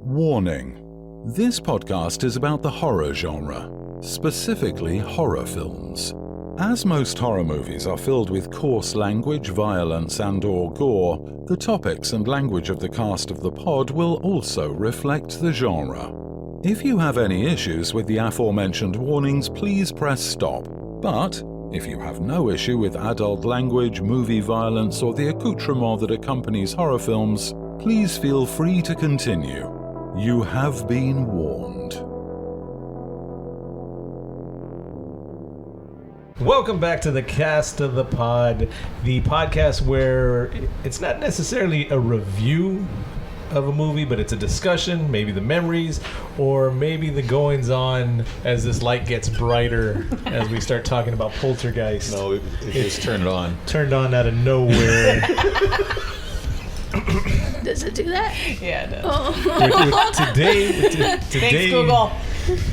Warning. This podcast is about the horror genre, specifically horror films. As most horror movies are filled with coarse language, violence and/or gore, the topics and language of the cast of the pod will also reflect the genre. If you have any issues with the aforementioned warnings, please press stop. But if you have no issue with adult language, movie violence, or the accoutrement that accompanies horror films, please feel free to continue. You have been warned. Welcome back to the Cast of the Pod, the podcast where it's not necessarily a review of a movie, but it's a discussion, maybe the memories, or maybe the goings-on as this light gets brighter as we start talking about Poltergeist. No, it just turned on. Turned on out of nowhere. Does it do that? Yeah, it does. Oh. Today, Thanks, Google.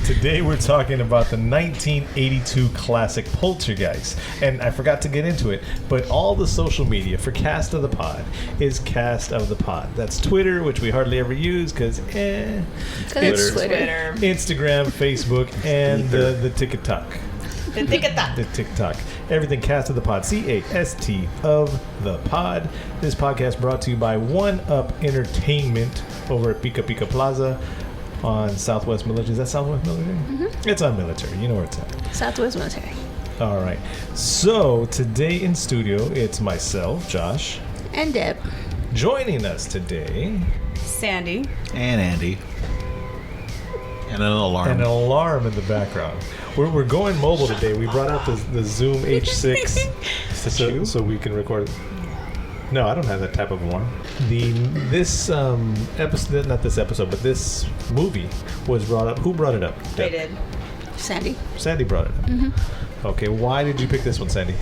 Today we're talking about the 1982 classic Poltergeist. And I forgot to get into it, but all the social media for Cast of the Pod is Cast of the Pod. That's Twitter, which we hardly ever use because It's Twitter. Instagram, Facebook, and the TikTok. The TikTok. The TikTok. Everything Cast of the Pod. CAST of the Pod. This podcast brought to you by One Up Entertainment over at Pika Pika Plaza on Southwest Military. Is that Southwest Military? Mm-hmm. It's on Military. You know where it's at. Southwest Military. All right. So today in studio, it's myself, Josh. And Deb. Joining us today. Sandy. And Andy. And an alarm. And an alarm in the background. We're going mobile today. We brought out the Zoom H6 so we can record. No, I don't have that type of alarm. This episode, not this episode, but this movie was brought up. Who brought it up? They did. Sandy. Sandy brought it up. Mm-hmm. Okay, why did you pick this one, Sandy?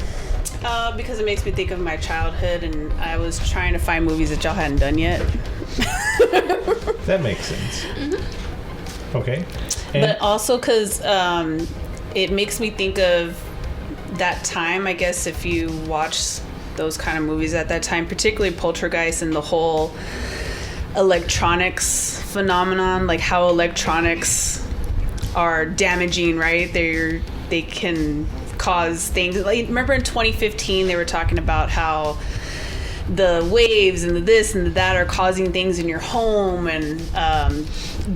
Because it makes me think of my childhood, and I was trying to find movies that y'all hadn't done yet. That makes sense. Mm-hmm. Okay. But also because it makes me think of that time, I guess, if you watch those kind of movies at that time, particularly Poltergeist and the whole electronics phenomenon, like how electronics are damaging, right? They can cause things. Like, remember in 2015 they were talking about how the waves and the this and the that are causing things in your home and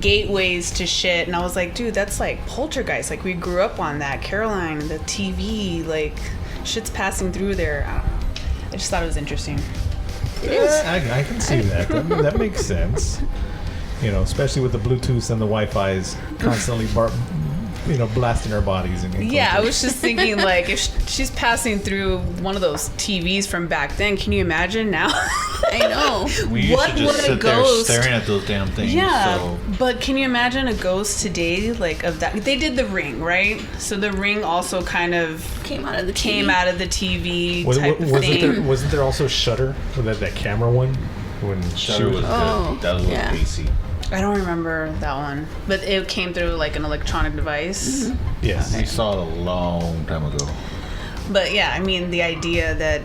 gateways to shit, and I was like, dude, that's like Poltergeist. Like, we grew up on that. Caroline, the TV, like, shit's passing through there. I just thought it was interesting. It is. I can see that. That makes sense. You know, especially with the Bluetooth and the Wi-Fi's constantly blasting our bodies. Yeah, I was just thinking, like, if she's passing through one of those TVs from back then, can you imagine now? I know. We used to just sit there staring at those damn things. Yeah, but can you imagine a ghost today, like, of that? They did The Ring, right? So The Ring also kind of Came out of the TV type of thing. Wasn't there also Shutter, that camera one? When Shutter was good. That was a little pacey. I don't remember that one, but it came through like an electronic device. Mm-hmm. Yes. We saw it a long time ago. But yeah, I mean, the idea that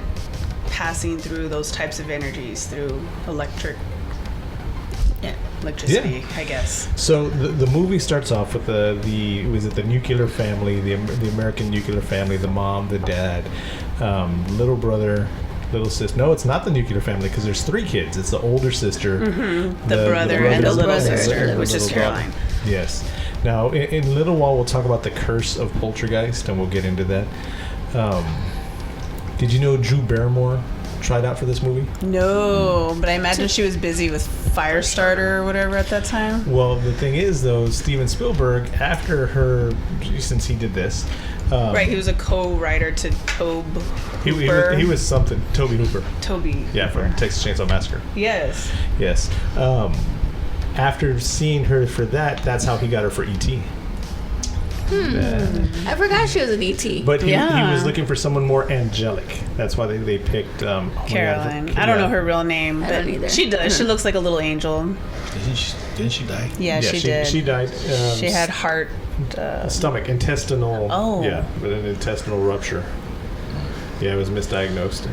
passing through those types of energies through electricity, I guess. So the movie starts off with the nuclear family, the American nuclear family, the mom, the dad, little brother, little sister. No, it's not the nuclear family because there's 3 kids. It's the older sister, the brother, and the little sister, which is Caroline. Yes. Now, in a little while, we'll talk about the curse of Poltergeist, and we'll get into that. Did you know Drew Barrymore tried out for this movie? No, but I imagine she was busy with Firestarter or whatever at that time. Well, the thing is, though, Steven Spielberg, after her, since he did this, right, he was a co-writer to Tobe Hooper. He was something. Toby Hooper. Toby. Yeah, Hooper. from Texas Chainsaw Massacre. Yes. Yes. After seeing her for that, that's how he got her for E.T. I forgot she was an ET. But he was looking for someone more angelic. That's why they picked Caroline. I don't know her real name, I but don't either. she does. She looks like a little angel. Didn't she die? Yeah, she did. She died. She had heart... stomach, intestinal... Oh. Yeah, with an intestinal rupture. Yeah, it was misdiagnosed.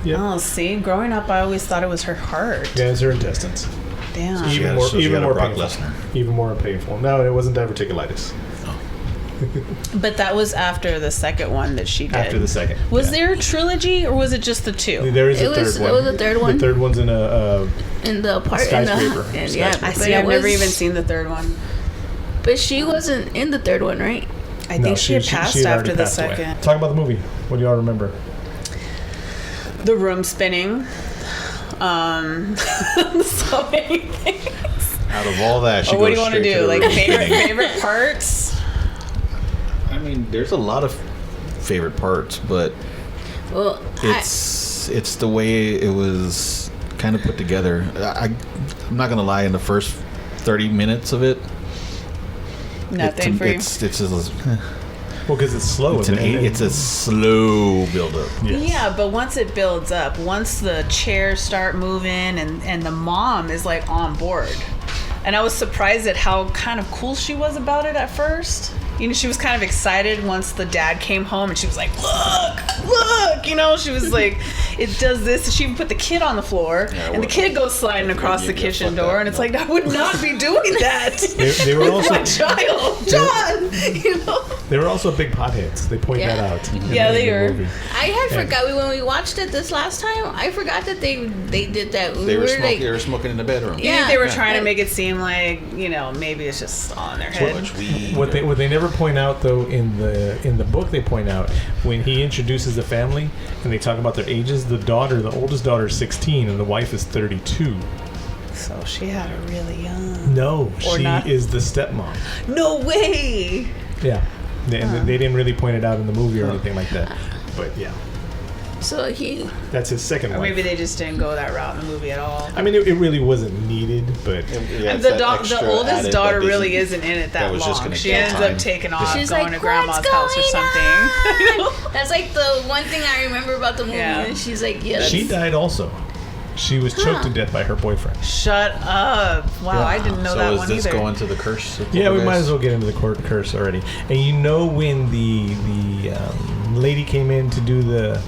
Yeah. Oh, see? Growing up, I always thought it was her heart. Yeah, it's her intestines. Damn. She Even had- more, so she even had a more Brock painful. Lesnar. Even more painful. No, it wasn't diverticulitis. But that was after the second one that she did. After the second. Was yeah. there a trilogy or was it just the two? There is a It third was- one. it was a third one. The third one's in a In the part Skyscraper. in the, and Skyscraper. I but see. it I've never was- even seen the third one. But she wasn't in the third one, right? I think she had passed had already after the passed away. second. Talk about the movie. What do y'all remember? The room spinning. So many things. Out of all that, she What do goes you want to straight do? the Like room favorite spinning. favorite parts? I mean, there's a lot of favorite parts, but Well, it's the way it was kind of put together. I'm not gonna lie. In the first 30 minutes of it, Nothing for you. it's just Well, because it's slow. it's an isn't it? it's a slow build up. Yes. Yeah, but once it builds up, once the chairs start moving and the mom is like on board. And I was surprised at how kind of cool she was about it at first. You know, she was kind of excited once the dad came home and she was like, look, you know, she was like, it does this. She even put the kid on the floor and the kid goes sliding across the kitchen door. And it's like, I would not be doing that. They were also My child, John, you know. they were also big potheads. They point Yeah. that out. in Yeah, the they were. movie. I had forgot when we watched it this last time. I forgot that they did that. They were smoking. like, They were smoking in the bedroom. You think Yeah. they were trying to Like- make it seem like, you know, maybe it's just on their Too head. much weed. What they never point out though in the book, they point out when he introduces the family and they talk about their ages. The oldest daughter is 16 and the wife is 32. So she had her really young. No, Or she not. is the stepmom. No way. Yeah, they didn't really point it out in the movie or anything like that. But yeah, So he, that's his second Or wife. maybe they just didn't go that route in the movie at all. I mean, it really wasn't needed, but Yeah, it's The, that the extra oldest added daughter that really isn't- isn't in it that that was just long. gonna She kill ends time. up taking off, she's going like, to grandma's what's house or going something. on? That's like the one thing I remember about the movie. Yeah. And she's like, yes. she died also. She was choked to death by her boyfriend. Shut up! Wow, Yeah. I didn't know So that is one this either. going to the curse? of Yeah, we Poltergeist? might as well get into the court curse already. And you know when the lady came in to do the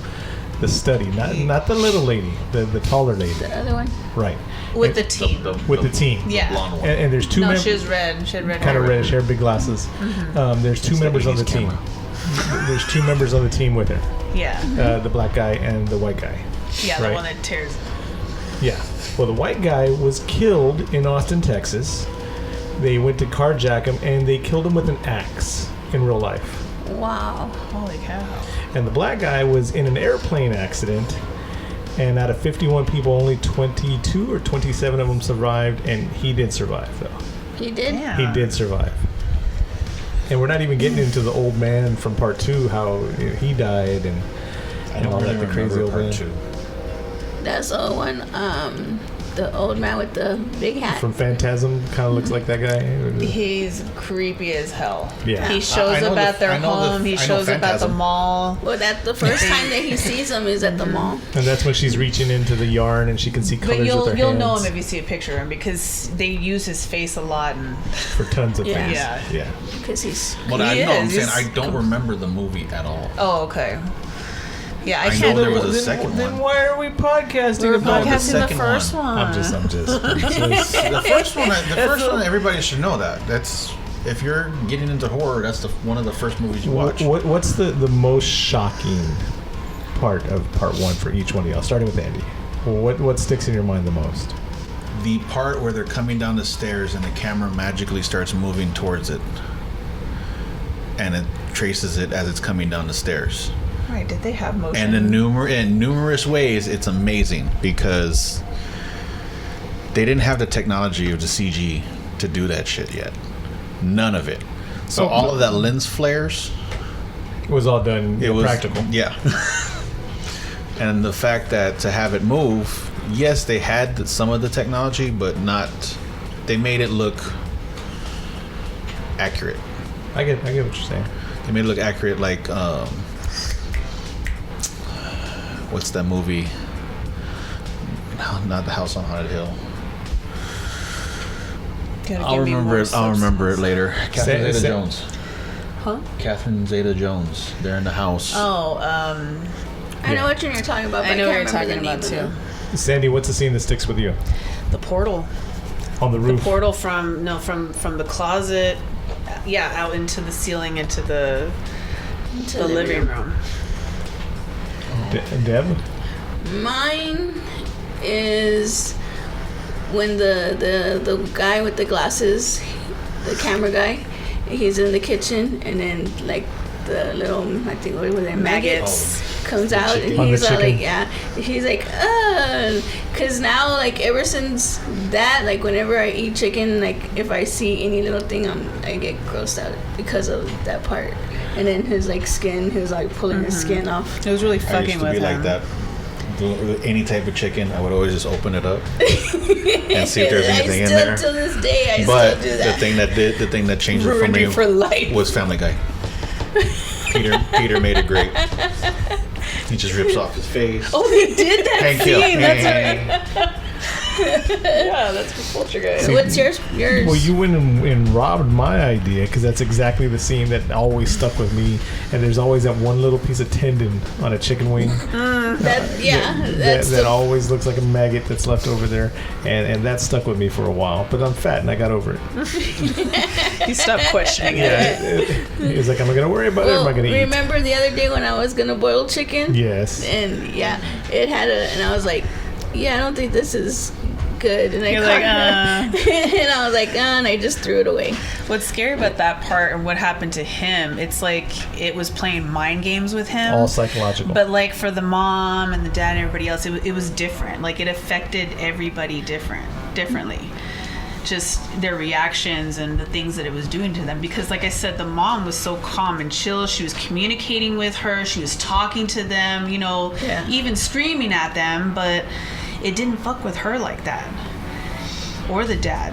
study, not the little lady, the taller lady, The other one. right? With And- the team. with the team. Yeah. blonde one. And there's two No, members, she was red. She had red kind hair. of reddish hair, big glasses. There's two It's the members on the lady's team. camera. There's two members on the team with her, Yeah. the black guy and the white guy. Yeah, the right. one that tears. Yeah. Well, the white guy was killed in Austin, Texas. They went to carjack him, and they killed him with an axe in real life. Wow. Holy cow. And the black guy was in an airplane accident, and out of 51 people, only 22 or 27 of them survived, and he did survive, though. He did? Yeah. He did survive. And we're not even getting into the old man from part 2, how he died, and I don't all that, really the crazy remember old part man. 2. That's the one, the old man with the big hat. From Phantasm, kind of looks like that guy. He's creepy as hell. Yeah. He shows I know up the- at their I know the- home. He I know shows up at the Phantasm. mall. Well, that the first time that he sees him is at the mall. And that's when she's reaching into the yarn, and she can see colors But with her you'll hands know him if you see a picture of him because they use his face a lot. And for tons of Yeah. things. Yeah. Yeah. Because he's. Well, He I know. I'm is. saying He's I don't remember the movie at all. oh, okay. Yeah, I I can't. know there was a second Then one. why are we podcasting We were about the podcasting the second first one. one. I'm just. The first one, everybody should know that. That's if you're getting into horror, that's one of the first movies you watch. What's the most shocking part of part 1 for each one of y'all? Starting with Andy. What sticks in your mind the most? The part where they're coming down the stairs and the camera magically starts moving towards it, and it traces it as it's coming down the stairs. Right? Did they have motion? And in numerous ways, it's amazing because they didn't have the technology of the CG to do that shit yet. None of it. So all of that lens flares, It was all done it was practical. Yeah. And the fact that to have it move, yes, they had some of the technology, but not. They made it look accurate. I get what you're saying. They made it look accurate, like what's that movie? No, not The House on Haunted Hill. Gotta I'll give me remember more it. I'll remember it substance. later. Catherine Say- Zeta-Jones. Huh? Catherine Zeta-Jones. They're in the house. Oh, I know what you're talking about. But I know what I you're can't remember talking the about name too. of Sandy, what's the scene that sticks with you? The portal. on the roof. portal from the closet, out into the ceiling, into the living room. Deb? Mine is when the guy with the glasses, the camera guy, he's in the kitchen, and then like the little, I think, what were they, maggots comes out, and he's like, he's like, because now, like, ever since that, like, whenever I eat chicken, like, if I see any little thing, I get grossed out because of that part. And then his like skin, he was like pulling his skin off. It was really I used fucking to with be him. like that. Any type of chicken, I would always just open it up and see if there's anything in there. To this day, I But still do that. the thing that changed it for me for life. was Family Guy. Peter made it great. He just rips off his face. Oh, they did that Thank you. scene. That's right. Yeah, that's for Poltergeist. So what's yours? Well, you went and robbed my idea, because that's exactly the scene that always stuck with me. And there's always that one little piece of tendon on a chicken wing. That always looks like a maggot that's left over there, and that stuck with me for a while. But I'm fat and I got over it. You stopped questioning it. It's like, am I gonna worry about it? Or am I gonna eat? Remember the other day when I was gonna boil chicken? Yes. And it had and I was like, I don't think this is good. And You're like, and I was like, and I just threw it away. What's scary about that part and what happened to him, it's like it was playing mind games with him. All psychological. But like for the mom and the dad and everybody else, it was different. Like it affected everybody differently. Just their reactions and the things that it was doing to them. Because like I said, the mom was so calm and chill. She was communicating with her. She was talking to them, even screaming at them. But it didn't fuck with her like that. Or the dad.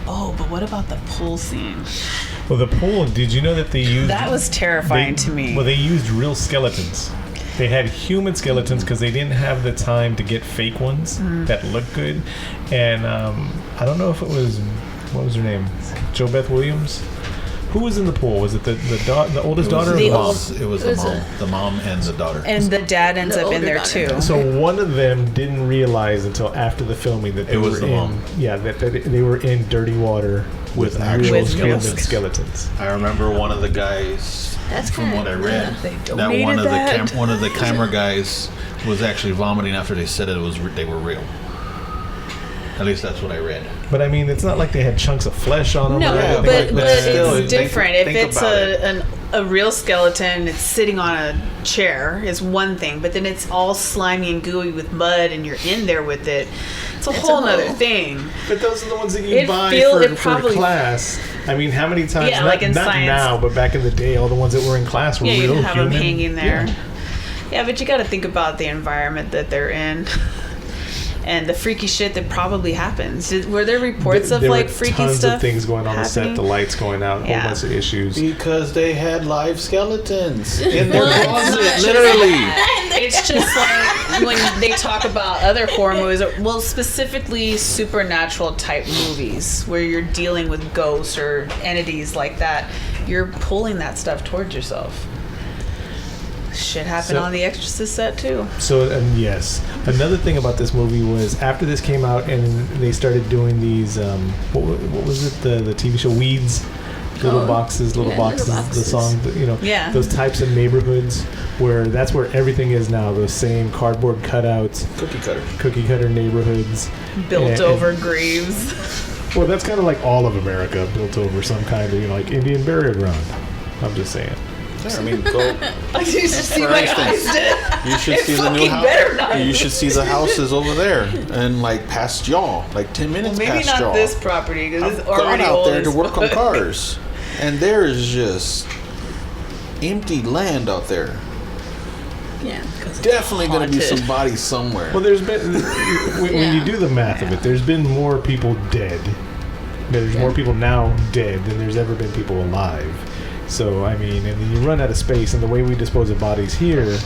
Oh, but what about the pool scene? Well, the pool, did you know that they used... That was terrifying to me. Well, they used real skeletons. They had human skeletons because they didn't have the time to get fake ones that looked good. And I don't know if it was... What was her name? Jo Beth Williams? Who was in the pool? Was it the oldest daughter or the mom? It was the mom. The mom and the daughter. And the dad ends up in there daughter. too. So one of them didn't realize until after the filming that they was were the in... mom. Yeah, that they were in dirty water with actual real human skeletons. skeletons. I remember one of the guys, That's from kinda- what I read, They that donated one of that. one of the camera guys was actually vomiting after they said they were real. At least that's what I read. But I mean, it's not like they had chunks of flesh on them. No, or anything but like that. still, it's think- different. think If it's about it. a real skeleton, it's sitting on a chair is one thing, but then it's all slimy and gooey with mud, and you're in there with it. It's a whole nother thing. But those are the ones that you It buy feel- for it probably- class. I mean, how many times? Yeah, not, like in not science. now, but back in the day, all the ones that were in class were Yeah, real you have human. them hanging there. Yeah. Yeah, but you got to think about the environment that they're in. And the freaky shit that probably happens. Were there reports of There like were freaky tons stuff? of things going on the set, happening? the lights going out, a Yeah. whole bunch of issues. Because they had live skeletons in their What? closet, literally. It's just like when they talk about other horror movies, well, specifically supernatural type movies where you're dealing with ghosts or entities like that, you're pulling that stuff towards yourself. Shit happened So- on the Exorcist set too. So, yes. Another thing about this movie was after this came out and they started doing these, what was it, the TV show Weeds? Little boxes, Little the Boxes. song, Yeah. those types of neighborhoods where that's where everything is now, those same cardboard cutouts, cookie cutter neighborhoods. Built And- over graves. Well, that's kind of like all of America built over some kind of, like Indian burial ground. I'm just saying. Yeah, I mean, go. I should see For my instance, eyes did. You should It see the new fucking better house. not. You should see the houses over there, and like past y'all, like 10 minutes Maybe past not y'all. this property because I've it's gone already out old there to as work on fuck. cars, and there is just empty land out there. Yeah. Definitely going to be haunted. some bodies somewhere. Well, there's been when you do the math of it, there's been more people dead. There's more people now dead than there's ever been people alive. So I mean, and then you run out of space, and the way we dispose of bodies here,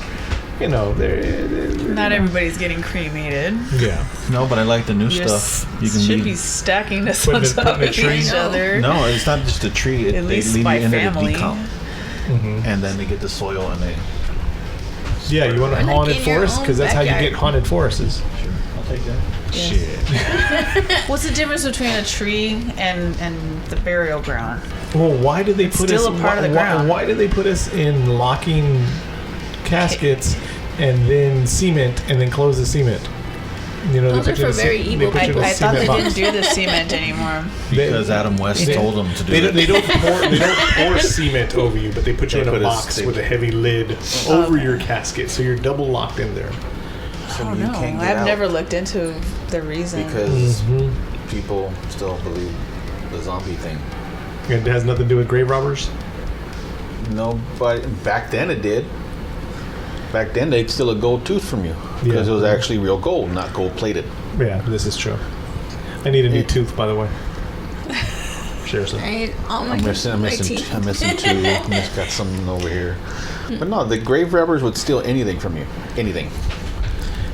they're Not everybody's getting cremated. yeah. No, but I like the new You stuff. You can should leave. be stacking us Putting on it- top putting a of tree? each other. No, it's not just a tree. At They least leave by you in there to family. decomp, Mm-hmm. and then they get the soil and they. Yeah, you want a Or like haunted in your forest own because that's how you backyard. get haunted forests. Sure, I'll take that. Shit. What's the difference between a tree and the burial ground? Well, why did they put still us? a part of the ground. Why did they put us in locking caskets and then cement and then close the cement? You know, Those they are put you for in a very ce- evil they put you in a people. I thought they cement didn't box. do the cement anymore. Because Adam West told them to do They it. don't, they don't pour cement over you, but they put you They in a put box they- with a heavy lid over your casket, so you're double locked in there. I don't know. I've never looked into the reason. because people still believe the zombie thing. It has nothing to do with grave robbers. No, but back then it did. Back then they'd steal a gold tooth from you because Yeah. it was actually real gold, not gold plated. Yeah, this is true. I need a new tooth, by the way. Share some. I'm missing two. I got something over here. But no, the grave robbers would steal anything from you, anything.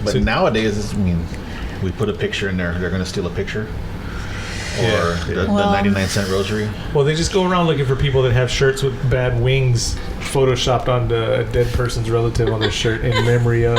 But So- nowadays, I mean, we put a picture in there. They're going to steal a picture, or Yeah. the Well- 99-cent rosary. Well, they just go around looking for people that have shirts with bad wings photoshopped onto a dead person's relative on their shirt in memory of.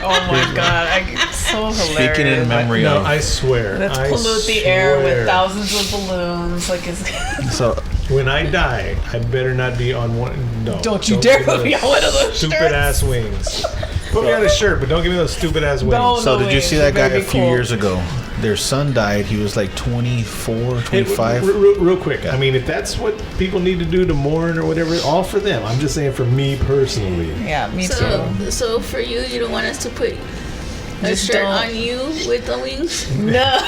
Oh my god, so hilarious. Speaking in memory No, of. I swear. Let's I pollute the air swear. with thousands of balloons. Like, it's So When I die, I better not be on one. No. Don't you dare give me put me those on one of those stupid shirts. ass wings. Put me on a shirt, but don't give me those stupid ass wings. No. So did you see that guy Very a few cool. years ago? Their son died. He was like 24, Hey, 25. real quick. I mean, if that's what people need to do to mourn or whatever, all for them. I'm just saying for me personally. yeah, me too. So for you, you don't want us to put a Just shirt don't. on you with the wings? No.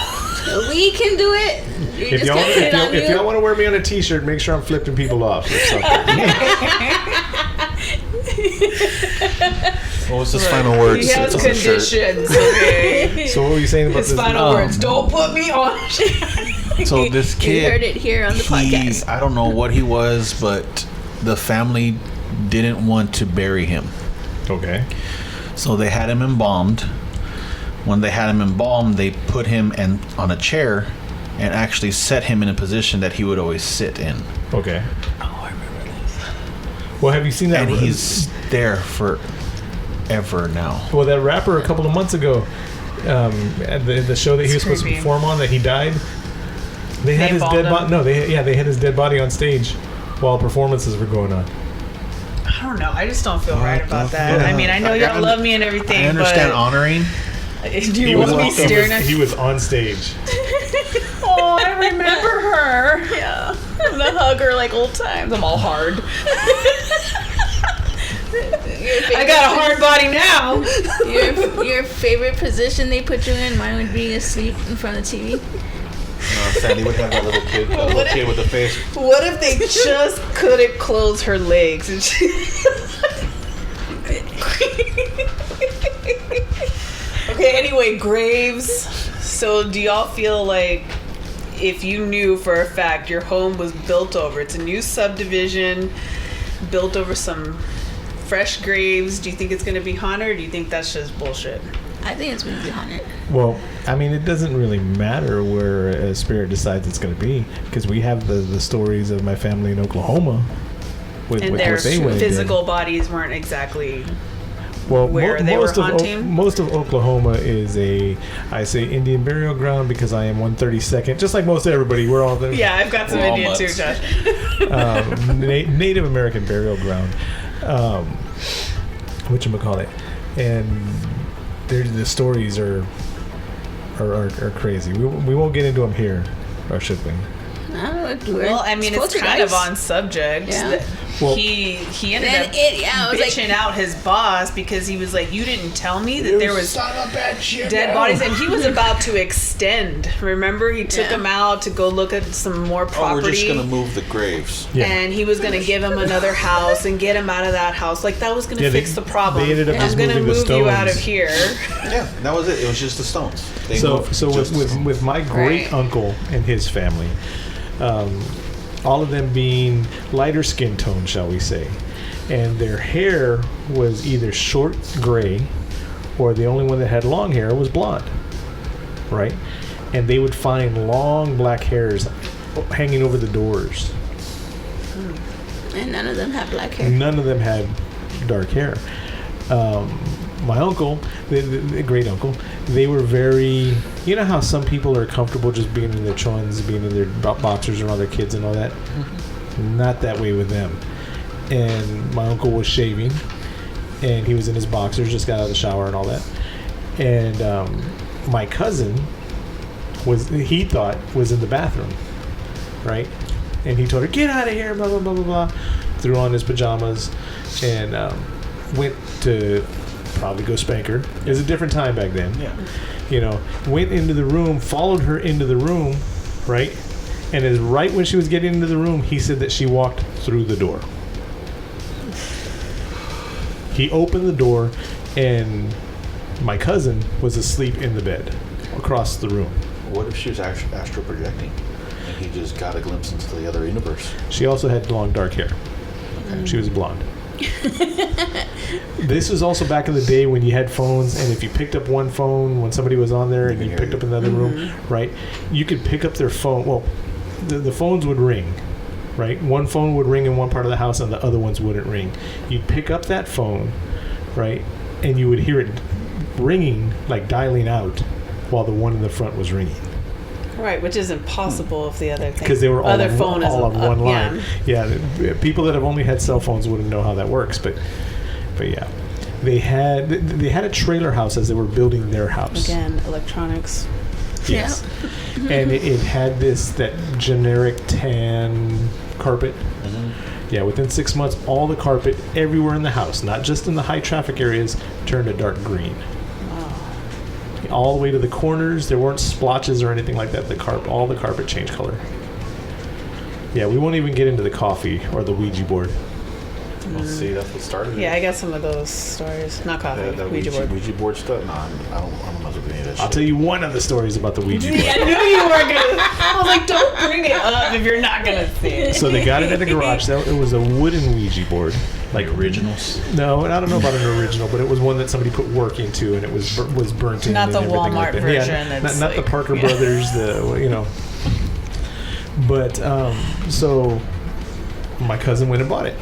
We can do it. You If just y'all, can't put it on if you. y'all want to wear me on a t-shirt, make sure I'm flipping people off or something. What was his final words? He has It's on the shirt. conditions. Okay. So what were you saying about His this? final words: "Don't put me on." So this You kid, heard it here on the podcast. I don't know what he was, but the family didn't want to bury him. Okay. So they had him embalmed. When they had him embalmed, they put him on a chair and actually set him in a position that he would always sit in. Okay. Oh, I remember this. Well, have you seen that? And he's there forever now. Well, that rapper a couple of months ago, at the show that he was It's supposed to creepy. perform on, that he died. They had his embalmed dead body. him? No, they had his dead body on stage while performances were going on. I don't know. I just don't feel right about the that. fuck? I mean, I know y'all love me and everything, I understand but honoring. do you want me staring at? he was on stage. Oh, I remember her. Yeah, I'm gonna hug her like old times. I'm all hard. I got a hard body now. Your favorite position they put you in? Mine would be asleep in front of the TV. Sandy would have that little kid, with the face. What if they just couldn't close her legs? And she... Okay, anyway, graves. So do y'all feel like if you knew for a fact your home was built over, it's a new subdivision, built over some fresh graves, do you think it's going to be haunted, or do you think that's just bullshit? I think it's going to be haunted. Well, I mean, it doesn't really matter where a spirit decides it's going to be, because we have the stories of my family in Oklahoma with And what their they went physical bodies weren't exactly... Well, where they were haunting? Most of Oklahoma is I say Indian burial ground because I am 132nd, just like most everybody. We're all there. Yeah, I've got some We're all Indian too, mutts. Na- Josh. Native American burial ground, whatchamacallit. And the stories are crazy. We won't get into them here, or should we? I don't know. Well, I mean, it's kind of on subject. Yeah. Well- He ended Then up I was like, bitching out his boss because he was like, "You didn't tell me that there was dead bodies," and he was about to extend. Remember, he took Yeah. him out to go look at some more Oh, property. we're just gonna move the graves. Yeah. And he was going to give him another house and get him out of that house. Like, that was going to Yeah, fix the problem. they ended up I'm just going to moving the move you out of stones. here. Yeah, that was it. It was just the stones. They So moved so just the stones. with my great Right. uncle and his family, all of them being lighter skin tone, shall we say, and their hair was either short gray, or the only one that had long hair was blonde, right? And they would find long black hairs hanging over the doors. and none of them have black hair. None of them had dark hair. My uncle, the great uncle, they were very, you know how some people are comfortable just being in their chons, being in their boxers around their kids and all that? Not that way with them. And my uncle was shaving, and he was in his boxers, just got out of the shower and all that. And my cousin was in the bathroom, right? And he told her, get out of here, blah, blah, blah, blah, blah. Threw on his pajamas and went to probably go spank her. It was a different time back then. Yeah. You know, went into the room, followed her into the room, right? And as right when she was getting into the room, he said that she walked through the door. He opened the door, and my cousin was asleep in the bed across the room. What if she was astral projecting and he just got a glimpse into the other universe? She also had long dark hair. She was blonde. This was also back in the day when you had phones, and if you picked up one phone when somebody was on there and you picked up another room, right, you could pick up their phone. Well, the phones would ring, right? One phone would ring in one part of the house and the other ones wouldn't ring. You'd pick up that phone, right, and you would hear it ringing, like dialing out, while the one in the front was ringing. Right, which is impossible if the other thing. Because they were all, phone is all on one line. Yeah. Yeah, people that have only had cell phones wouldn't know how that works, but yeah, they had a trailer house as they were building their house. Again, electronics. Yes, and it had that generic tan carpet. Yeah, within 6 months, all the carpet everywhere in the house, not just in the high traffic areas, turned a dark green. All the way to the corners. There weren't splotches or anything like that. All the carpet changed color. Yeah, we won't even get into the coffee or the Ouija board. Well, see, that's what started. Yeah, I got some of those stories. Not coffee. The Ouija board. Ouija board stuff. No, I don't know any of that shit. I'll tell you one of the stories about the Ouija board. I knew you weren't gonna. I was like, don't bring it up if you're not gonna say it. So they got it at a garage. It was a wooden Ouija board. Like originals? No, and I don't know about an original, but it was one that somebody put work into, and it was burnt in. Not the and everything Walmart like that. version. Yeah, That's not the like- Parker yeah. Brothers. But so my cousin went and bought it.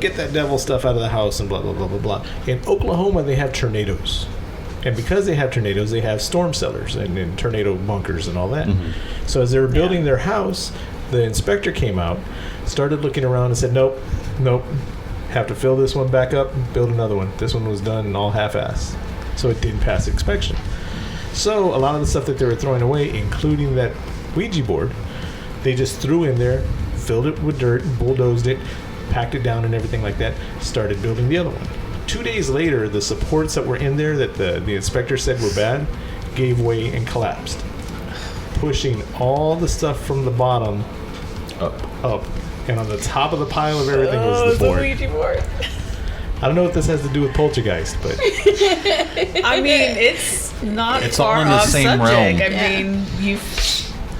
Get that devil stuff out of the house and blah blah blah blah blah. In Oklahoma, they have tornadoes, and because they have tornadoes, they have storm cellars and tornado bunkers and all that. So as they were building their house, the inspector came out, started looking around, and said, "Nope. Have to fill this one back up, build another one. This one was done all half-assed, so it didn't pass inspection." So a lot of the stuff that they were throwing away, including that Ouija board, they just threw in there, filled it with dirt, bulldozed it, packed it down and everything like that, started building the other one. 2 days later, the supports that were in there that the inspector said were bad gave way and collapsed, pushing all the stuff from the bottom up. And on the top of the pile of everything was the board. Ouija board. I don't know what this has to do with Poltergeist, but I mean, it's not It's all far in the off same subject. realm. I mean,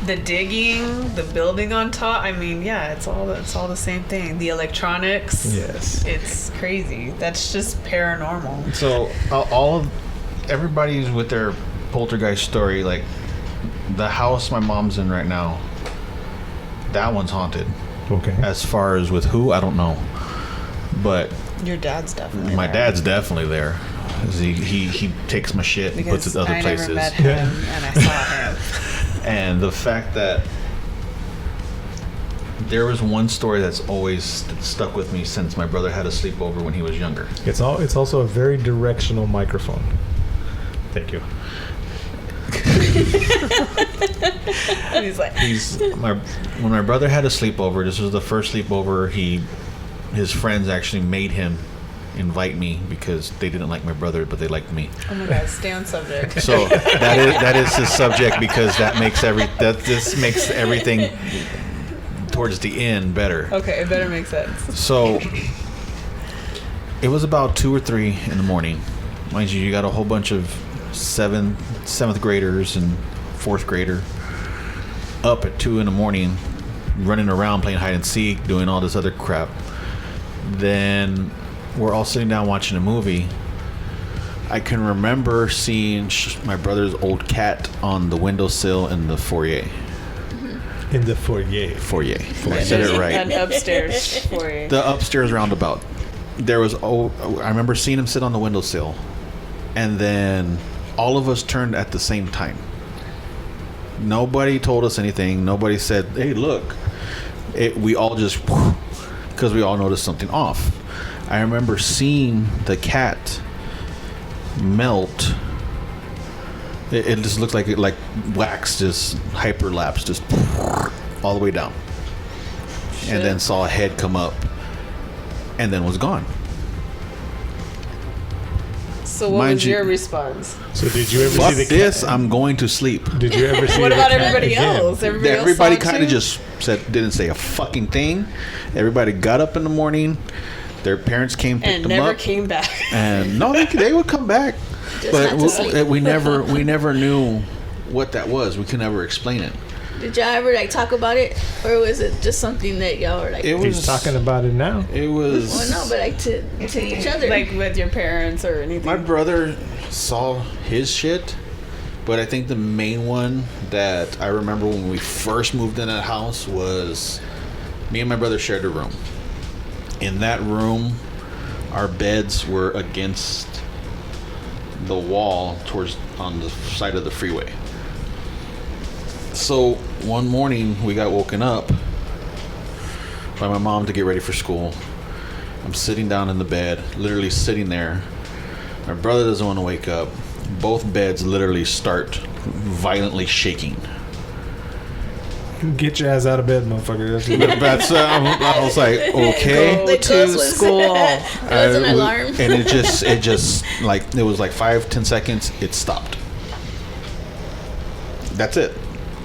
the digging, the building on top. I mean, yeah, it's all the same thing. The electronics. yes. It's crazy. That's just paranormal. So everybody's with their poltergeist story. Like the house my mom's in right now, that one's haunted. Okay. As far as with who, I don't know. But Your dad's definitely my there. dad's definitely there. He takes my shit and puts it Because other I places. never met him, and I saw him. And the fact that there was one story that's always stuck with me since my brother had a sleepover when he was younger. It's also a very directional microphone. Thank you. And he's like, When my brother had a sleepover, this was the first sleepover his friends actually made him invite me because they didn't like my brother, but they liked me. oh my god, stay on subject. So that is his subject because this makes everything towards the end better. Okay, it better make sense. So it was about 2 or 3 in the morning. Mind you got a whole bunch of seventh graders and 4th grader up at 2 in the morning, running around playing hide and seek, doing all this other crap. Then we're all sitting down watching a movie. I can remember seeing my brother's old cat on the windowsill in the foyer. In the foyer. Foyer. I said it right. An upstairs for you. The upstairs roundabout. I remember seeing him sit on the windowsill, and then all of us turned at the same time. Nobody told us anything. Nobody said, hey, look. We all just, because we all noticed something off. I remember seeing the cat melt. It just looked like wax just hyperlapsed, just all the way down. And then saw a head come up and then was gone. So what was your response? So did you ever Fuck see the this, I'm going to sleep. Did you ever see What the about cat everybody again? else? Everybody kind kind of just didn't say a fucking thing. Everybody got up in the morning. Their parents came, picked and them never up. came back. And no, they would come back. Just But not to sleep. we never knew what that was. We could never explain it. Did y'all ever like talk about it, or was it just something that y'all were like? It was He's talking about it now. It was. Well, no, but like to each other. Like with your parents or anything. My brother saw his shit, but I think the main one that I remember when we first moved in that house was me and my brother shared a room. In that room, our beds were against the wall on the side of the freeway. So one morning we got woken up by my mom to get ready for school. I'm sitting down in the bed, literally sitting there. My brother doesn't want to wake up. Both beds literally start violently shaking. Get your ass out of bed, motherfucker. That's I was like, okay. The ghost was school. It was an alarm. And it just like, it was like 5-10 seconds. It stopped. That's it.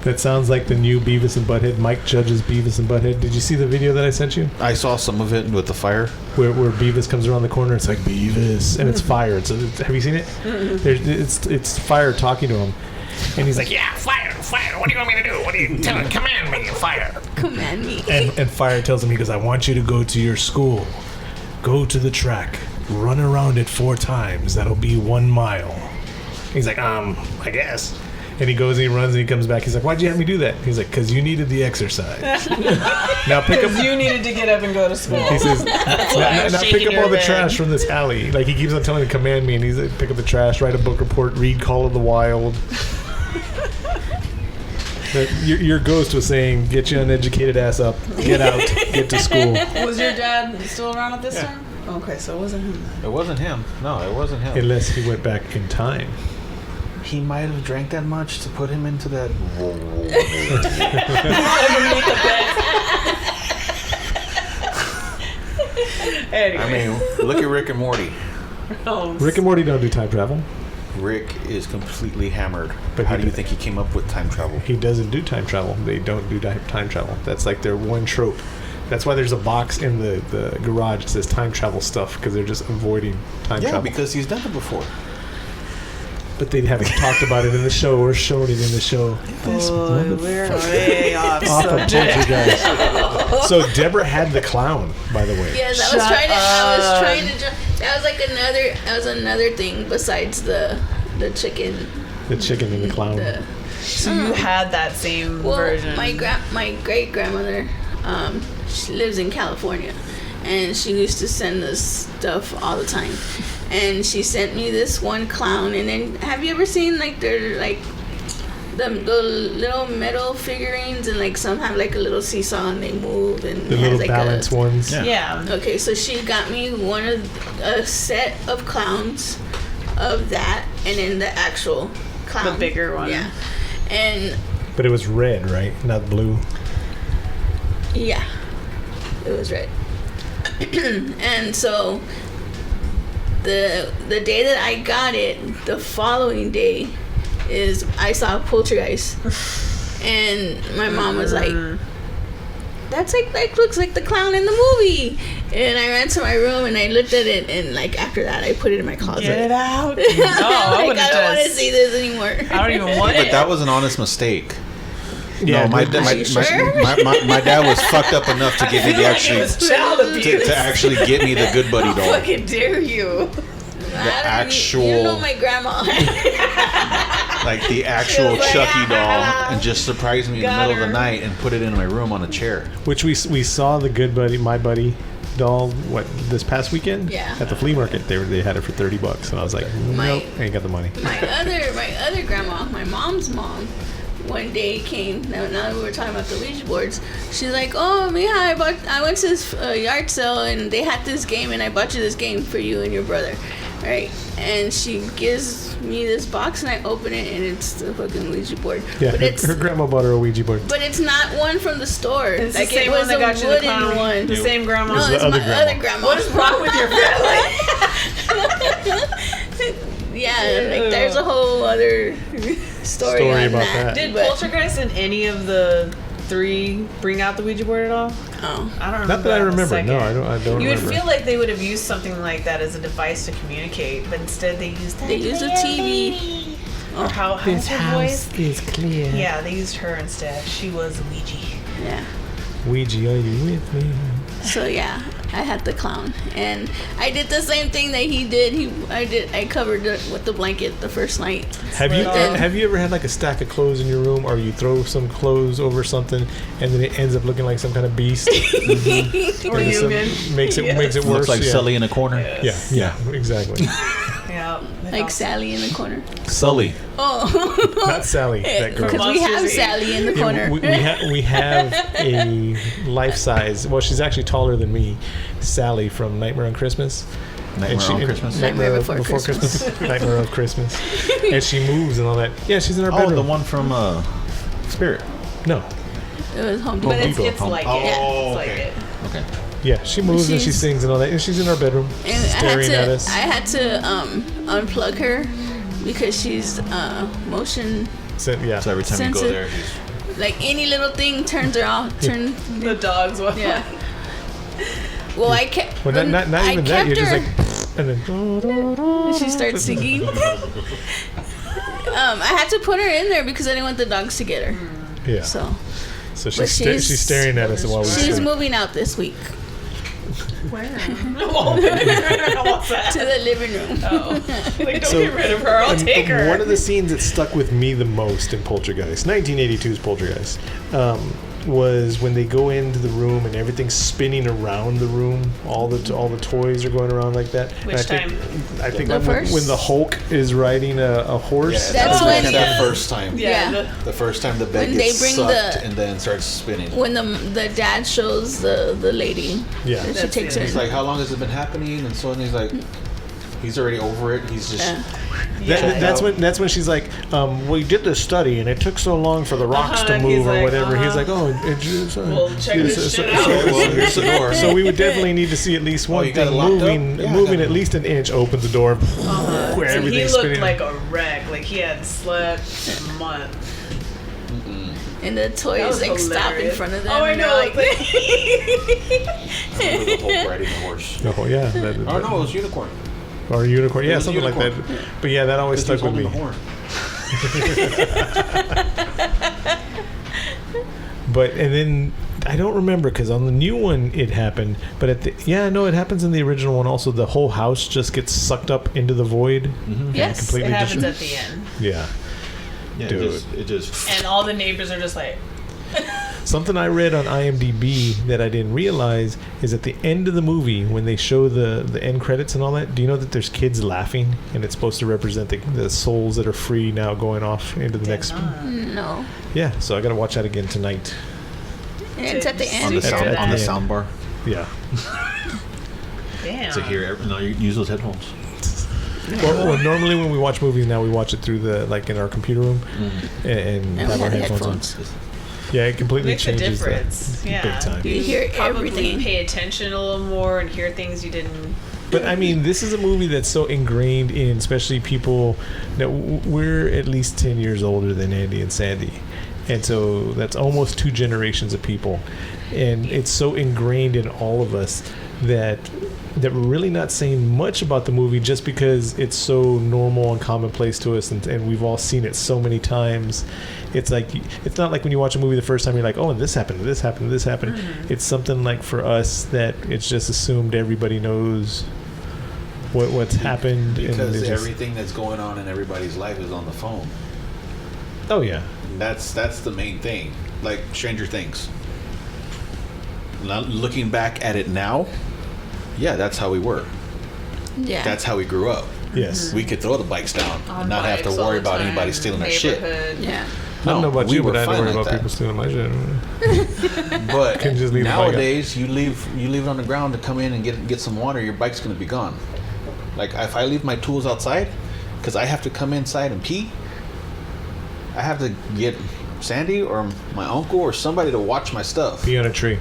That sounds like the new Beavis and Butthead. Mike Judge's Beavis and Butthead. Did you see the video that I sent you? I saw some of it with the fire. Where Beavis comes around the corner, it's like Beavis, and it's fire. Have you seen it? It's fire talking to him, and he's like, "Yeah, fire! What do you want me to do? What do you tell? Command me, fire!" Command me. And fire tells him, he goes, "I want you to go to your school, go to the track, run around it 4 times. That'll be 1 mile." He's like, I guess. And he goes and he runs and he comes back. He's like, "Why'd you have me do that?" He's like, "Because you needed the exercise." Now pick up. You needed to get up and go to school. He says, now pick up all the trash from this alley. Like, he keeps on telling him to command me, and he's like, pick up the trash, write a book report, read Call of the Wild. Your ghost was saying, "Get your uneducated ass up, get out, get to school." Was your dad still around at this time? Okay, so it wasn't him. It wasn't him. No, it wasn't him. Unless he went back in time. He might have drank that much to put him into that. Anyway. I mean, look at Rick and Morty. Rick and Morty don't do time travel. Rick is completely hammered. But How he do you did- think he came up with time travel? He doesn't do time travel. They don't do time travel. That's like their one trope. That's why there's a box in the garage that says time travel stuff, because they're just avoiding time Yeah, travel. because he's done it before. But they haven't talked about it in the show or shown it in the show. Boy, we're way off Off of subject. Poltergeist. So Deborah had the clown, by the way. Yes, I was trying to. That was like another thing besides the chicken. The chicken and the clown. So you had that same version. My great grandmother, she lives in California, and she used to send us stuff all the time. And she sent me this one clown. And then, have you ever seen like they're like the little metal figurines, and like some have like a little seesaw and they move, and The it has, little like balance ones. Yeah. Okay, so she got me a set of clowns of that, and then the actual clown, The bigger one. Yeah, and But it was red, right? Not blue. yeah, it was red. And so the day that I got it, the following day is I saw Poltergeist, and my mom was like, "That looks like the clown in the movie." And I ran to my room and I looked at it, and like after that I put it in my closet. Get it out. No, Like, I would've don't want to just- see this anymore. I don't even want But it. that was an honest mistake. Yeah, No, my dude, dad was fucked up enough to get me the to actually get me the Good Buddy doll. fucking dare you. You know my grandma. Like the actual like, Chucky doll, and just surprised me in the Got middle of her. the night and put it in my room on a chair. Which we saw the good buddy, my buddy, doll this past weekend? Yeah. At the flea market, they had it for $30, and I was like, nope, I ain't got the money. My other grandma, my mom's mom, one day came. Now that we were talking about the Ouija boards, she's like, "Oh, mija, I went to this yard sale and they had this game, and I bought you this game for you and your brother, right?" And she gives me this box, and I open it, and it's the fucking Ouija board. Yeah, but her grandma bought her a Ouija board. But it's not one from the store. It's like the same it was one that a got you the wooden clown. one. The same grandma. No, the it's other my grandma. other grandma. What is wrong with your family? Yeah, like there's a whole other story on about that. that. Did But- Poltergeist in any of the 3 bring out the Ouija board at all? Oh. I don't remember. Not that I in a remember. second. No, I don't You remember. would feel like they would have used something like that as a device to communicate, but instead they used They used a TV. Or how's her voice? is clear. Yeah, they used her instead. She was a Ouija. Yeah. Ouija, are you with me? So yeah, I had the clown, and I did the same thing that he did. I covered it with the blanket the first night. Have you Split off. have you ever had like a stack of clothes in your room, or you throw some clothes over something, and then it ends up looking like some kind of beast? Or And so human. makes it worse. Looks like yeah. Sully in a corner. Yeah, exactly. Yeah. Like Sally in the corner. Sully. Oh, Not Sally, that girl. because we have Monsters, Sally in the corner. We have a life size. Well, she's actually taller than me. Sally from Nightmare on Christmas. Nightmare on Christmas. Nightmare Before Christmas. Nightmare of Christmas. And she moves and all that. Yeah, she's in our Oh, bedroom. the one from Spirit. No. It was Home But Depot. it's like it. It's like it. Okay. Yeah, she moves and she She's- sings and all that. And she's in our bedroom And staring at us. I had to unplug her because she's motion. Yeah. So every time you go Sensitive. there, Like any little thing turns her off. The dogs. Yeah. Well, I kept. Well, not I even that. kept You're just her. like, and then. And she starts singing. I had to put her in there because I didn't want the dogs to get her. Yeah. So So But she's staring at us while we she's sleep. moving out this week Where? What's that? to the living room. Oh. Like, don't So, get rid of her. I'll take her. One of the scenes that stuck with me the most in Poltergeist, 1982's Poltergeist, was when they go into the room and everything's spinning around the room. All the toys are going around like that. And Which time? I think The when first? the Hulk is riding a horse. That's like when- that first time. Yeah. The first time the bed When they gets bring sucked the- and then starts spinning. When the dad shows the lady, Yeah. that she That's takes it. her. He's like, how long has it been happening? And so on. He's like, he's already over it. He's just. That's when she's like, we did this study and it took so long for the rocks to He's move or like, whatever. He's like, oh, it just. Well, check this shit out. Well, here's the door. So we would definitely need to see at least one you got thing it locked up? moving, Yeah, I moving got at it. least an inch. Opens the door, where So he everything's looked spinning. like a wreck. Like he had slept a month. And the That toys was like stop in hilarious. front of them. Oh, I and they're know. Like, I remember the Hulk riding the horse. Oh yeah, Oh no, it was unicorn. or a unicorn, yeah, was a something like that. unicorn. But yeah, that always Because he stuck was with holding me. the horn. But and then I don't remember because on the new one it happened, but at the it happens in the original one also. The whole house just gets sucked up into the void. Mm-hmm. yes. completely It happens just- at the end. Yeah. Yeah, Dude. it just. And all the neighbors are just like, Something I read on IMDb that I didn't realize is at the end of the movie when they show the end credits and all that. Do you know that there's kids laughing and it's supposed to represent the souls that are free now going off into the next? No. Yeah, so I gotta watch that again tonight. And it's at the on end. the sound At on the the sound bar Yeah. damn. to hear. No, you use those headphones. Well, normally when we watch movies now, we watch it through in our computer room and And we have our have headphones headphones. on. Yeah, it completely Makes a changes difference. that Yeah. big time. You hear Probably everything. pay attention a little more and hear things you didn't. But I mean, this is a movie that's so ingrained in, especially people that we're at least 10 years older than Andy and Sandy. And so that's almost 2 generations of people. And it's so ingrained in all of us that we're really not saying much about the movie just because it's so normal and commonplace to us and we've all seen it so many times. It's like, it's not like when you watch a movie the first time you're like, oh, and this happened, this happened, this happened. Mm-hmm. It's something like for us that it's just assumed everybody knows what's happened. and Because it's just- everything that's going on in everybody's life is on the phone. Oh yeah. And that's the main thing. Like Stranger Things. Not looking back at it now, yeah, that's how we were. Yeah. That's how we grew up. Yes. We could throw the bikes down On and not have to bikes all worry the about time, anybody stealing our shit. neighborhood. Yeah. I don't know about we you, were but I fine don't worry like about that. people stealing my shit. But Can just leave the bike out. nowadays, you leave it on the ground to come in and get some water. Your bike's gonna be gone. Like if I leave my tools outside, because I have to come inside and pee, I have to get Sandy or my uncle or somebody to watch my stuff. Pee on a tree.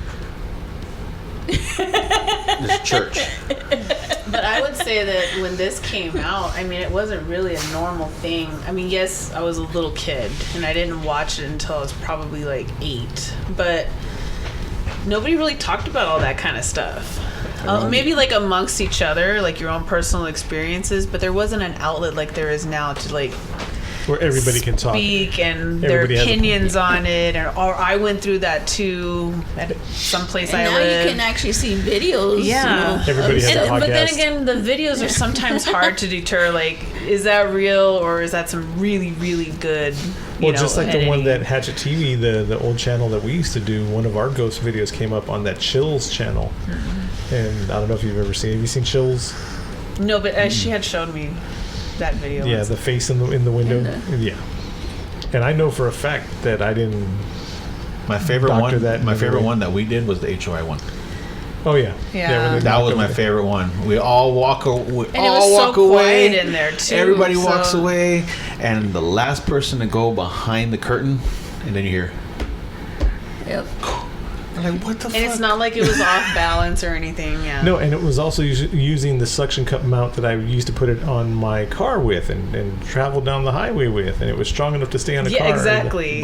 This church. But I would say that when this came out, I mean, it wasn't really a normal thing. I mean, yes, I was a little kid, and I didn't watch it until I was probably like 8. But nobody really talked about all that kind of stuff. Maybe like amongst each other, like your own personal experiences, but there wasn't an outlet like there is now to like Where everybody can talk. speak and Everybody their has a opinions on it, or I went through that too at some place And I now live. you can actually see videos. Yeah. Everybody has a But then podcast. again, the videos are sometimes hard to deter. Like, is that real or is that some really, really good? Well, just like the one editing? that Hatchet TV, the old channel that we used to do, one of our ghost videos came up on that Chills channel. And I don't know if you've ever seen. Have you seen Chills? No, but she had showed me that video. Yeah, once. the face in the window. Yeah. And I know for a fact that I didn't. My favorite Doctor one. that My in the favorite room. one that we did was the HOI one. Oh yeah. Yeah. when they That knock was over my the- favorite one. We all walk. We And it all was walk so away. quiet in there too. Everybody walks so- away, and the last person to go behind the curtain, and then you hear, Yep. I'm like, what the And fuck? it's not like it was off balance or anything. Yeah. No, and it was also using the suction cup mount that I used to put it on my car with and travel down the highway with, and it was strong enough to stay on a Yeah, car. exactly.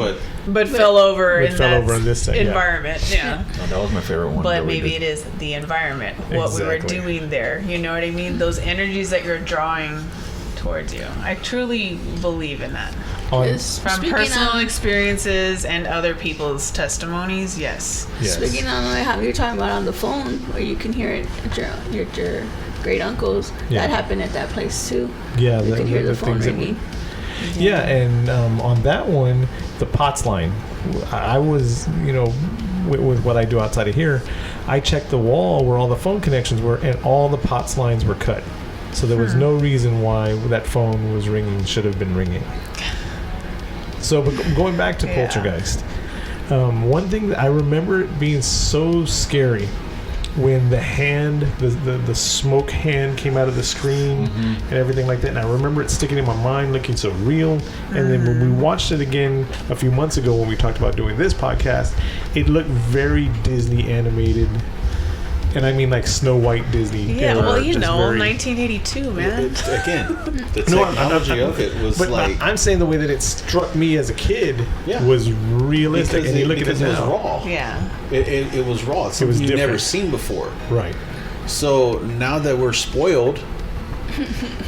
But fell over But in fell that over in this thing, yeah. environment. Yeah. no, that was my favorite one. But that we maybe did. it is the environment, what we were Exactly. doing there. You know what I mean? Those energies that you're drawing towards you. I truly believe in that. On- Is- From Speaking personal of- experiences and other people's testimonies, yes. yes. Speaking on like how you're talking about on the phone, where you can hear it at your great uncle's. Yeah. That happened at that place too. Yeah, You could hear the phone things that ringing. Yeah, and on that one, the POTS line, I was, with what I do outside of here, I checked the wall where all the phone connections were, and all the POTS lines were cut. So there was no reason why that phone was ringing, should have been ringing. So, but going back to Yeah. Poltergeist, one thing that I remember it being so scary when the hand, the smoke hand came out of the screen and everything like that. And I remember it sticking in my mind, looking so real. And then when we watched it again a few months ago when we talked about doing this podcast, it looked very Disney animated. And I mean like Snow White Disney. Yeah, era, well, you just know, very- 1982, man. Again, the No, I'm technology not- of it was But like I'm saying the way that it struck me as a kid Yeah. was realistic. because And you look at it because it was now. raw. Yeah. It was raw. It's It was something you've never different. seen before. Right. So now that we're spoiled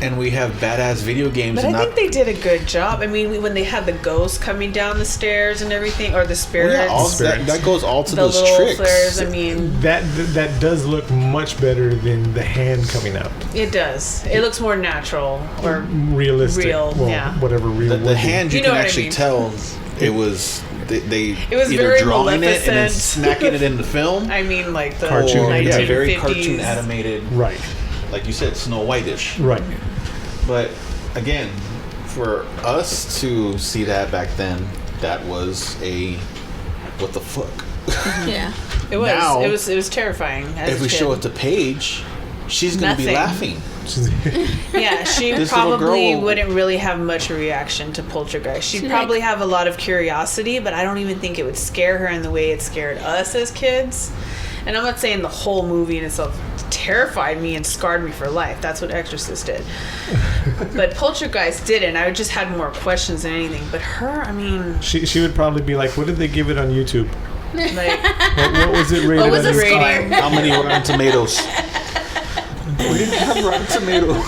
and we have badass video games But and I not think they did a good job. I mean, when they had the ghosts coming down the stairs and everything, or the well, spirits, yeah, all Spirits. that goes all to the those little tricks. flares. I mean, That does look much better than the hand coming out. it does. It looks more natural, or Realistic. Real, well, yeah. whatever real The would be. hand you You know can what I actually mean. tell it was they It was either very drawing it and then Maleficent. smacking it in the film. I mean, like the Cartoon or, yeah, 1950s. very cartoon animated, Right. like you said, Snow White-ish. Right. But again, for us to see that back then, that was a what the fuck. Yeah. It was. Now, it was terrifying. As If a we kid. show it to Paige, she's gonna be Nothing. laughing. Yeah, she This little probably girl- wouldn't really have much reaction to Poltergeist. She'd She probably like- have a lot of curiosity, but I don't even think it would scare her in the way it scared us as kids. And I'm not saying the whole movie in itself terrified me and scarred me for life. That's what Exorcist did. But Poltergeist didn't. I just had more questions than anything. But her, I mean, She would probably be like, what did they give it on YouTube? like, What was it rated What was on the YouTube? rating? How many Rotten Tomatoes? We didn't have Rotten Tomatoes.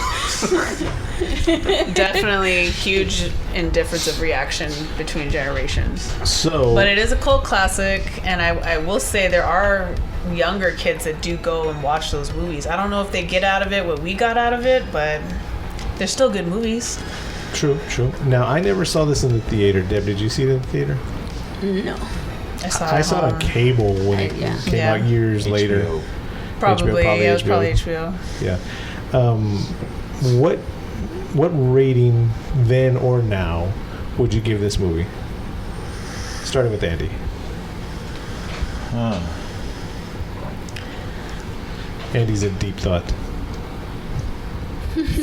definitely huge indifference of reaction between generations. So, But it is a cult classic, and I will say there are younger kids that do go and watch those movies. I don't know if they get out of it what we got out of it, but they're still good movies. true. Now, I never saw this in the theater. Deb, did you see it in the theater? No. I saw, I saw it on cable when it Yeah. came Yeah. out years later. HBO. Probably, HBO, yeah, it was probably HBO. Yeah. What rating then or now would you give this movie? Starting with Andy. Andy's a deep thought.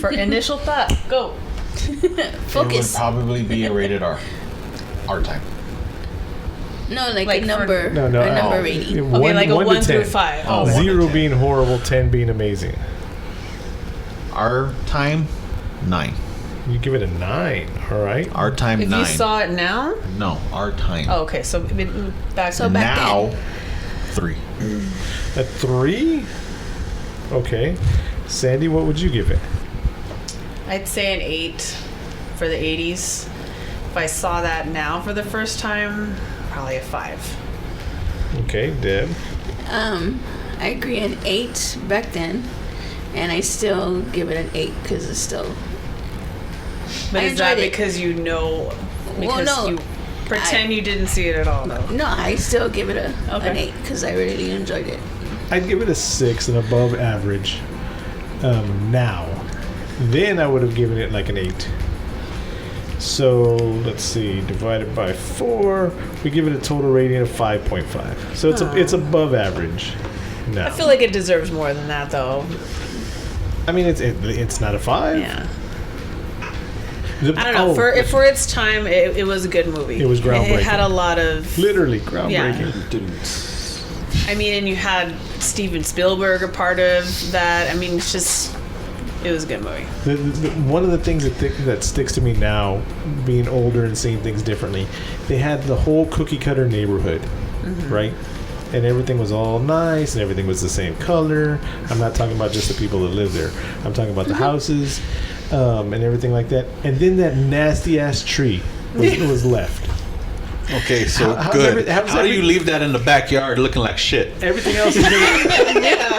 For initial thought, go. It would Focus. probably be a rated R. Our time. No, like Like a for- number. No, A number oh, rating. Okay, like a 1 to through 10. 5. Oh, Okay. 1 to 0 10. being horrible, 10 being amazing. Our time, 9. You give it a 9, all right? Our time, If 9. you saw it now, No, our time. oh, okay, so back So back now, then. 3. A 3? Okay. Sandy, what would you give it? I'd say an 8 for the 80s. If I saw that now for the first time, probably a 5. Okay, Deb. I agree, an 8 back then, and I still give it an 8 because it's still. But I is that enjoyed it. because you know, because no, you pretend you didn't see it at all, though? No, I still give it an Okay. 8 because I really enjoyed it. I'd give it a 6, an above average. Now. Then I would have given it like an 8. So let's see, divided by 4, we give it a total rating of 5.5. So it's above average. Now. I feel like it deserves more than that, though. I mean, it's not a 5. Yeah. I don't know. For its time, it was a good movie. It was groundbreaking. It had a lot of. Literally groundbreaking. Yeah. I mean, and you had Steven Spielberg a part of that. I mean, it's just. It was a good movie. One of the things that sticks to me now, being older and seeing things differently, they had the whole cookie cutter neighborhood, right? And everything was all nice, and everything was the same color. I'm not talking about just the people that live there. I'm talking about the houses and everything like that. And then that nasty ass tree was left. Okay, so How's good. how's How do you leave that in the backyard looking like shit? Everything else is Yeah,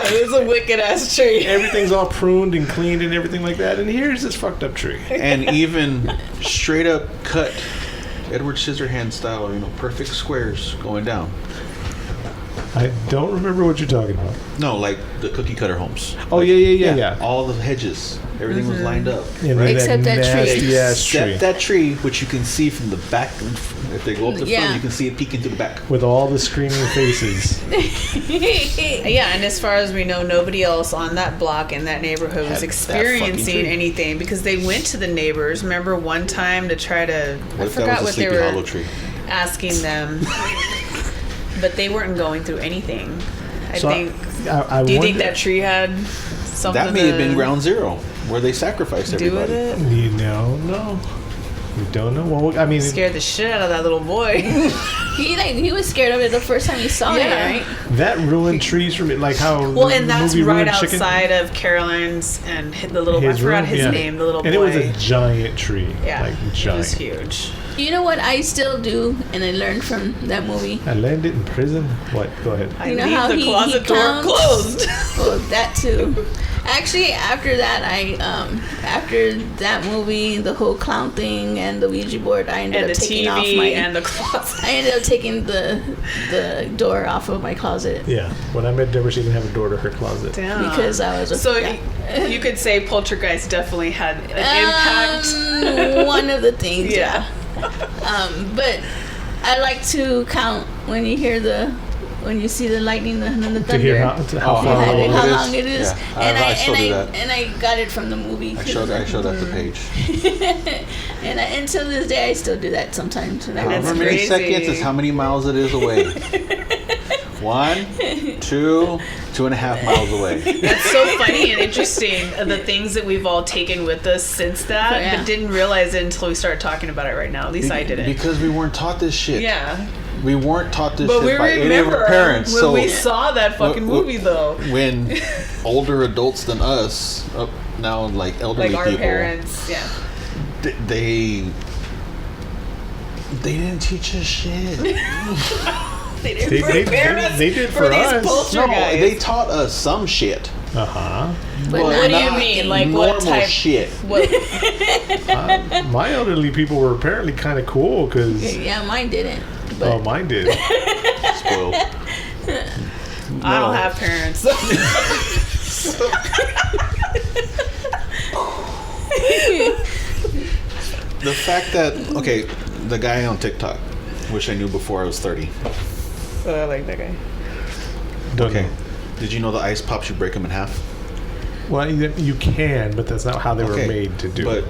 it was a wicked ass tree. everything's all pruned and cleaned and everything like that. And here's this fucked up tree. And even straight up cut Edward Scissorhands style, perfect squares going down. I don't remember what you're talking about. No, like the cookie cutter homes. Oh, Like, yeah. All the hedges, everything was lined up. And right? then Except that tree. nasty ass tree. Except that tree, which you can see from the back. If they go up the Yeah. front, you can see it peeking through the back. With all the screaming faces. Yeah, and as far as we know, nobody else on that block in that neighborhood Had was that experiencing fucking tree. anything because they went to the neighbors. Remember one time to try to. What I if forgot that was what a they Sleepy were Hollow tree? asking them, but they weren't going through anything. I So think. I Do you wonder, think that tree had something That may have been to ground zero, where they sacrificed do with everybody. it? You know, no. We don't know. Well, I mean, Scared the shit out of that little boy. He was scared of it the first time he saw Yeah. it, right? that ruined trees for me. Like how Well, the and that's movie right ruined chicken. outside of Caroline's and the little. I forgot room, his yeah. name. The little boy. And it was a giant tree. Yeah, Like it giant. was huge. You know what I still do, and I learned from that movie. I landed in prison. What? Go ahead. I You know leave how the he closet door clowns? closed. Well, that too. Actually, after that, after that movie, the whole clown thing and the Ouija board, I ended And up the taking off TV my. and the closet. I ended up taking the door off of my closet Yeah. When I met Deborah, she didn't have a door to her closet. Damn. because I was. So yeah. you could say Poltergeist definitely had an impact. One of the things, Yeah. but I like to count when you see the lightning and the thunder. To hear how Oh, far how, away how it is. long it is, Yeah, and I still do that. and I got it from the movie. I showed that the page. And until this day, I still do that sometimes. And I That's However many crazy. seconds is how many miles it is away. 1, 2, 2.5 miles away. That's so funny and interesting. The things that we've all taken with us since that, Yeah. but didn't realize it until we started talking about it right now. At least I didn't. Because we weren't taught this shit. Yeah, We weren't taught this but we shit by any of remember our parents. when So we saw that fucking Wh- wh- movie, though. when older adults than us, now like elderly Like our people, parents, yeah. they didn't teach us shit. They didn't prepare us they did for for these us. No, poltergeists. they taught us some shit. Uh huh. But But What do you not mean? Like normal what type? shit? What? My elderly people were apparently kind of cool because yeah, mine didn't. But mine did. Spoiled. I don't have parents, The fact that the guy on TikTok, wish I knew before I was 30. I like that guy. Don't know. Did you know the ice pops you break them in half? Well, you can, but that's not how they were made to do But it.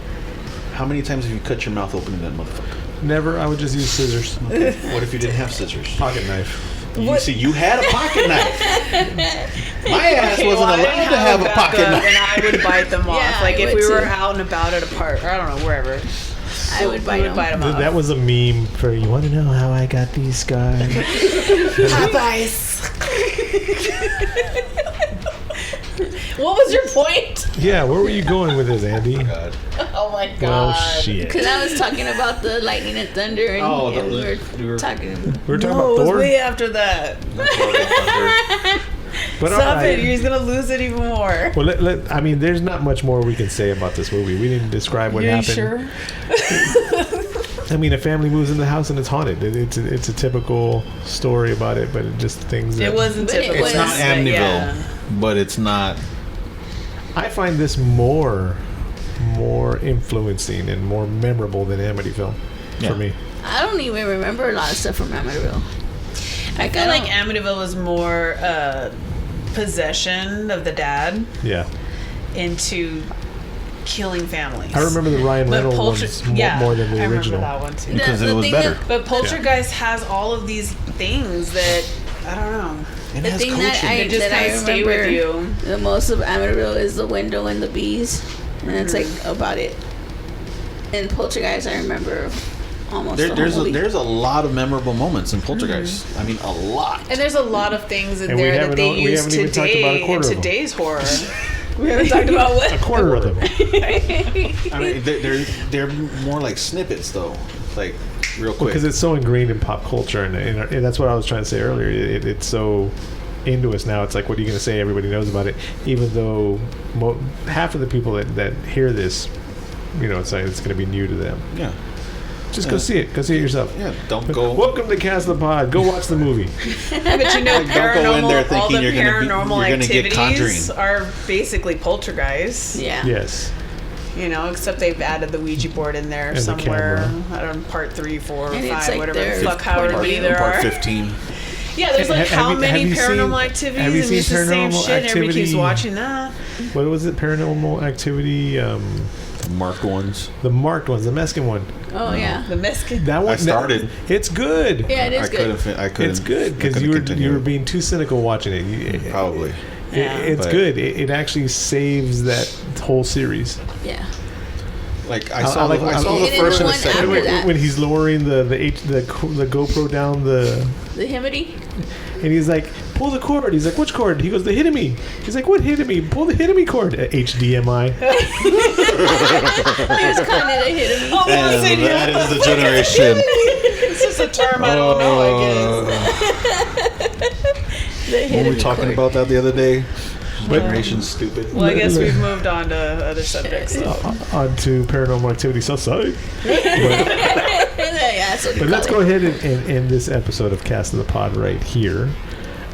how many times have you cut your mouth open in that motherfucker? Never. I would just use scissors. Okay. What if you didn't have scissors? Pocket knife. You see, you had a pocket knife. My ass wasn't allowed to have a pocket knife. And I would bite them off. Yeah, Like I if would we were too. out and about at a park, or I don't know, wherever. I would bite them. off. That was a meme for, you want to know how I got these scars? Popeyes. What was your point? Yeah, where were you going with this, Andy? God. Oh my Well, god. shit. Because I was talking about the lightning and thunder, and, Oh, and we we were were- talking. We were talking No, about it was Thor. way after that. But Stop alright. it. You're just gonna lose it even more. Well, I mean, there's not much more we can say about this movie. We didn't describe what You happened. sure? I mean, a family moves in the house and it's haunted. It's a typical story about it, but it just things that It wasn't But it typical. It's not was- Amityville, Yeah. but it's not. I find this more influencing and more memorable than Amityville Yeah. for me. I don't even remember a lot of stuff from Amityville. I feel like Amityville was more possession of the dad Yeah, into killing families. I remember the Ryan But Reynolds Polter- ones more than the I original. remember that one too. Because it was thing better. But Poltergeist has all of these things that I don't know. It The has thing that coaching. I They just that I kinda stay with remember you. the most of Amityville is the window and the bees, and that's like about it. And Poltergeist, I remember almost the whole movie. There's a lot of memorable moments in Poltergeist. I mean, a lot. And there's a lot of things in And we there that haven't they we use haven't even talked about a today in quarter of them. today's horror. We haven't talked about what? A quarter of them. I mean, they're more like snippets though, like real quick. Because it's so ingrained in pop culture, and that's what I was trying to say earlier. It's so into us now. It's like, what are you going to say? Everybody knows about it, even though half of the people that hear this, it's like it's going to be new to them. Yeah. Just go see it. Go see it yourself. Yeah. Don't go. Welcome to Cast the Pod. Go watch the movie. But Don't go in there paranormal, all thinking the you're gonna paranormal get activities Conjuring. are basically poltergeist. Yeah. Yes. Except they've added the Ouija board in there And the somewhere. camera. I don't know, part 3, 4, And it's 5, like whatever their the fuck, however point of many view. there Part are. 15. Yeah, there's like Have how you- many have you paranormal seen- activities have you and seen it's the same Paranormal shit and everybody keeps Activity? watching that. What was it? Paranormal Activity. Marked ones. The marked ones. The Mexican one. Oh yeah. The Mexican. That one. I started. It's good. Yeah, it is good. I couldn't. It's good I because couldn't you continue. were being too cynical watching it. Probably. It's But- good. It actually saves that whole series. Yeah. Like I I saw like- the I I saw like- the It is first the and the one second. after one. that. When he's lowering the GoPro down the, The Himity. and he's like, pull the cord. He's like, which cord? He goes, the Hitami. He's like, what Hitami? Pull the Hitami cord. HDMI. He was calling it a Himity. Oh, And that is the generation. It's just a term I don't know, I guess. The Were we Himity talking cord. about that the other day? Generation stupid. Well, I guess we've moved on to other subjects. So. On to Paranormal Activity Southside. Yeah, that's what you But call let's it. go ahead and end this episode of Cast of the Pod right here.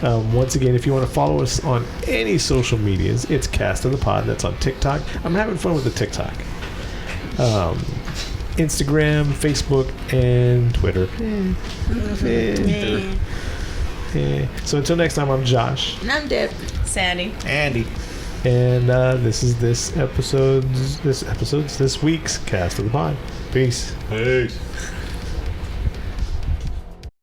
Once again, if you want to follow us on any social medias, it's Cast of the Pod. That's on TikTok. I'm having fun with the TikTok. Instagram, Facebook, and Twitter. So until next time, I'm Josh. And I'm Deb. Sandy. Andy. And this is this week's Cast of the Pod. Peace. Peace.